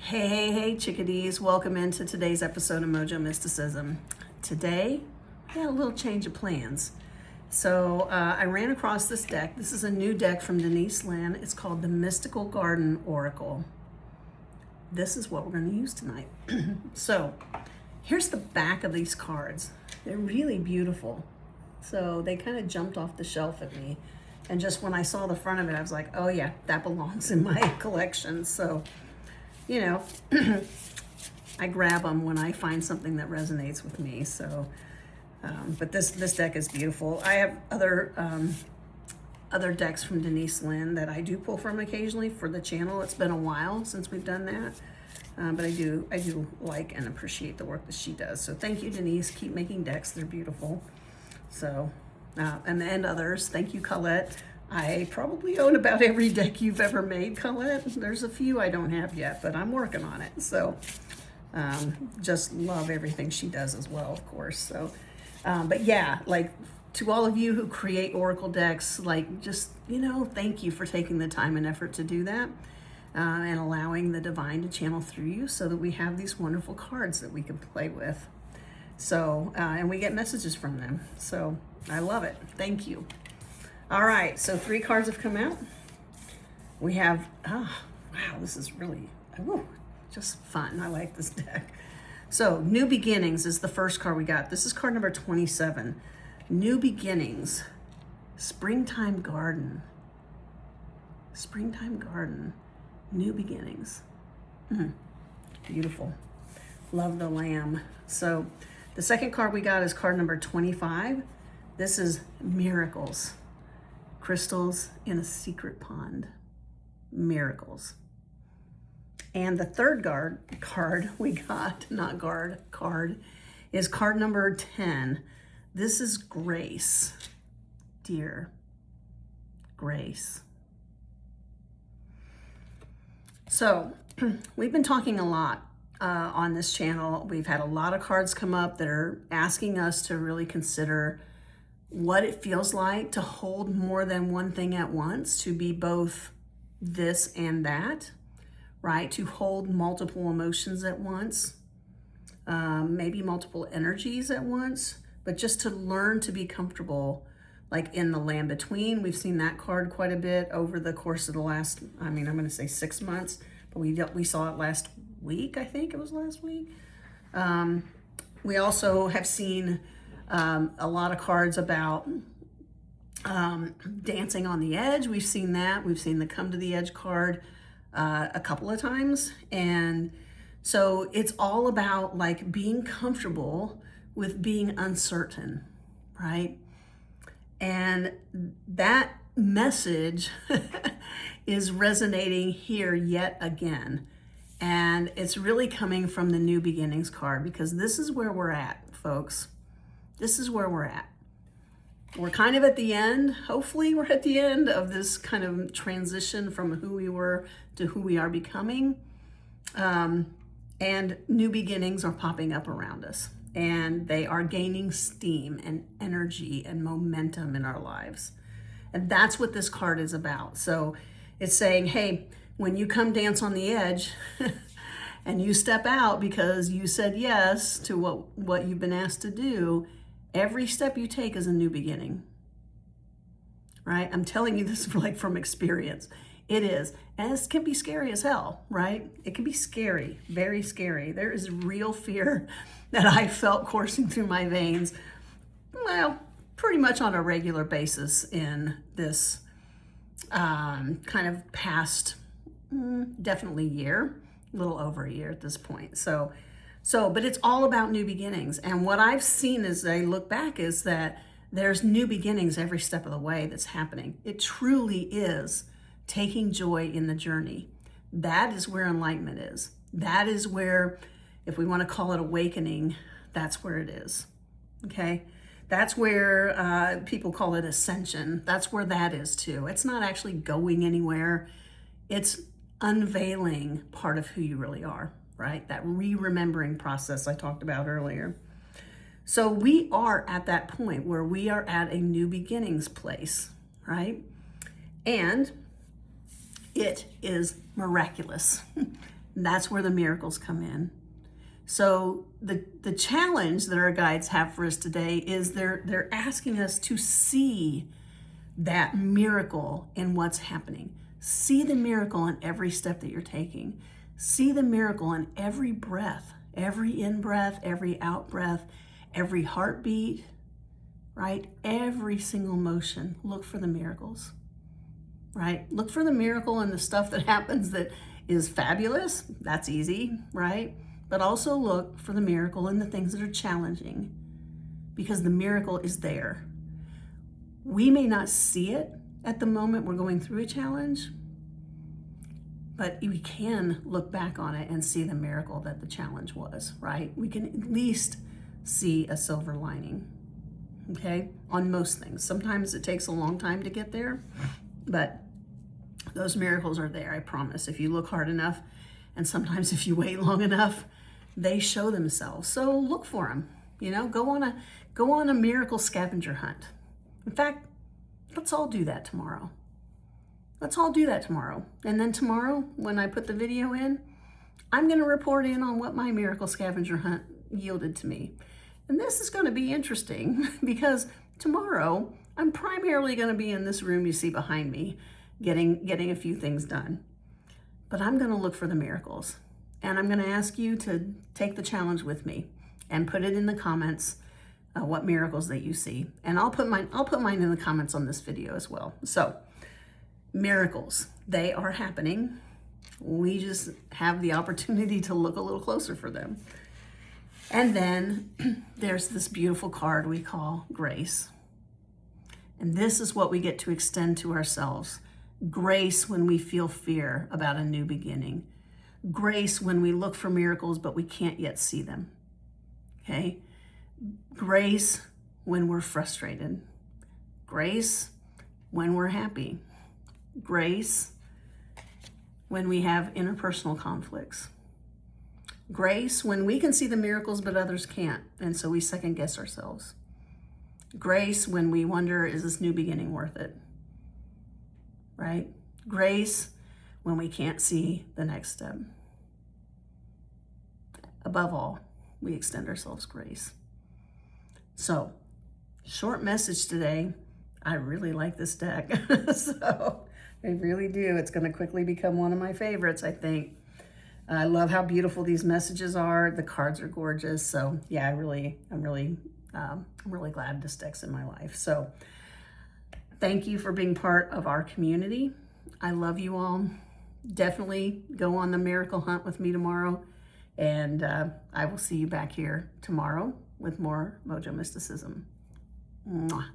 Hey, chickadees. Welcome into today's episode of Mojo Mysticism. Today, I had a little change of plans. So I ran across this deck. This is a new deck from Denise Lynn. It's called the Mystical Garden Oracle. This is what we're going to use tonight. So here's the back of these cards. They're really beautiful. So they kind of jumped off the shelf at me. And just when I saw the front of it, I was like, oh yeah, that belongs in my collection. So you know, I grab them when I find something that resonates with me. So, but this deck is beautiful. I have other decks from Denise Lynn that I do pull from occasionally for the channel. It's been a while since we've done that, but I do like and appreciate the work that she does. So thank you, Denise. Keep making decks; they're beautiful. So, and others. Thank you, Colette. I probably own about every deck you've ever made, Colette. There's a few I don't have yet, but I'm working on it. So just love everything she does as well, of course. So, but yeah, like to all of you who create Oracle decks, like just, thank you for taking the time and effort to do that and allowing the divine to channel through you so that we have these wonderful cards that we can play with. So, and we get messages from them. So I love it. Thank you. All right, so 3 cards have come out. We have, wow, this is really, just fun. I like this deck. So, New Beginnings is the first card we got. This is card number 27. New Beginnings, Springtime Garden. Springtime Garden, New Beginnings. Beautiful. Love the lamb. So, the second card we got is card number 25. This is Miracles. Crystals in a secret pond. Miracles. And the third card we got, card, is card number 10. This is Grace. Dear Grace. So, we've been talking a lot on this channel. We've had a lot of cards come up that are asking us to really consider what it feels like to hold more than one thing at once, to be both this and that, right? To hold multiple emotions at once, maybe multiple energies at once, but just to learn to be comfortable, like in the land between. We've seen that card quite a bit over the course of the last, I'm going to say 6 months, but we saw it last week. I think it was last week. We also have seen a lot of cards about dancing on the edge. We've seen that. We've seen the Come to the Edge card a couple of times. And so it's all about like being comfortable with being uncertain, right? And that message is resonating here yet again. And it's really coming from the New Beginnings card, because this is where we're at, folks. This is where we're at. We're kind of at the end. Hopefully we're at the end of this kind of transition from who we were to who we are becoming. And new beginnings are popping up around us. And they are gaining steam and energy and momentum in our lives. And that's what this card is about. So it's saying, hey, when you come dance on the edge and you step out because you said yes to what you've been asked to do, every step you take is a new beginning, right? I'm telling you this from experience. It is. And it can be scary as hell, right? It can be scary, very scary. There is real fear that I felt coursing through my veins, well, pretty much on a regular basis in this kind of past, definitely year, a little over a year at this point. So, but it's all about new beginnings. And what I've seen as I look back is that there's new beginnings every step of the way that's happening. It truly is taking joy in the journey. That is where enlightenment is. That is where, if we want to call it awakening, that's where it is. Okay? That's where people call it ascension. That's where that is too. It's not actually going anywhere. It's unveiling part of who you really are, right? That re-remembering process I talked about earlier. So we are at that point where we are at a new beginnings place, right? And it is miraculous. And that's where the miracles come in. So the challenge that our guides have for us today is they're asking us to see that miracle in what's happening. See the miracle in every step that you're taking. See the miracle in every breath, every in-breath, every out-breath, every heartbeat, right? Every single motion. Look for the miracles, right? Look for the miracle in the stuff that happens that is fabulous. That's easy, right? But also look for the miracle in the things that are challenging, because the miracle is there. We may not see it at the moment we're going through a challenge, but we can look back on it and see the miracle that the challenge was, right? We can at least see a silver lining, okay, on most things. Sometimes it takes a long time to get there, but those miracles are there, I promise. If you look hard enough, and sometimes if you wait long enough, they show themselves. So look for them, go on a miracle scavenger hunt. In fact, let's all do that tomorrow. And then tomorrow, when I put the video in, I'm going to report in on what my miracle scavenger hunt yielded to me. And this is going to be interesting because tomorrow I'm primarily going to be in this room you see behind me, getting a few things done. But I'm going to look for the miracles. And I'm going to ask you to take the challenge with me and put it in the comments. What miracles that you see, and I'll put mine in the comments on this video as well. So miracles, they are happening. We just have the opportunity to look a little closer for them. And then there's this beautiful card we call grace, and this is what we get to extend to ourselves. Grace when we feel fear about a new beginning. Grace when we look for miracles but we can't yet see them. Okay. Grace when we're frustrated. Grace when we're happy. Grace when we have interpersonal conflicts. Grace when we can see the miracles but others can't, and so we second guess ourselves. Grace when we wonder, is this new beginning worth it? Right? Grace when we can't see the next step. Above all, we extend ourselves grace. So, short message today. I really like this deck. So, I really do. It's going to quickly become one of my favorites, I think. I love how beautiful these messages are. The cards are gorgeous. So, yeah, I'm really glad this deck's in my life. So, thank you for being part of our community. I love you all. Definitely go on the miracle hunt with me tomorrow. And I will see you back here tomorrow with more Mojo Mysticism. Mwah.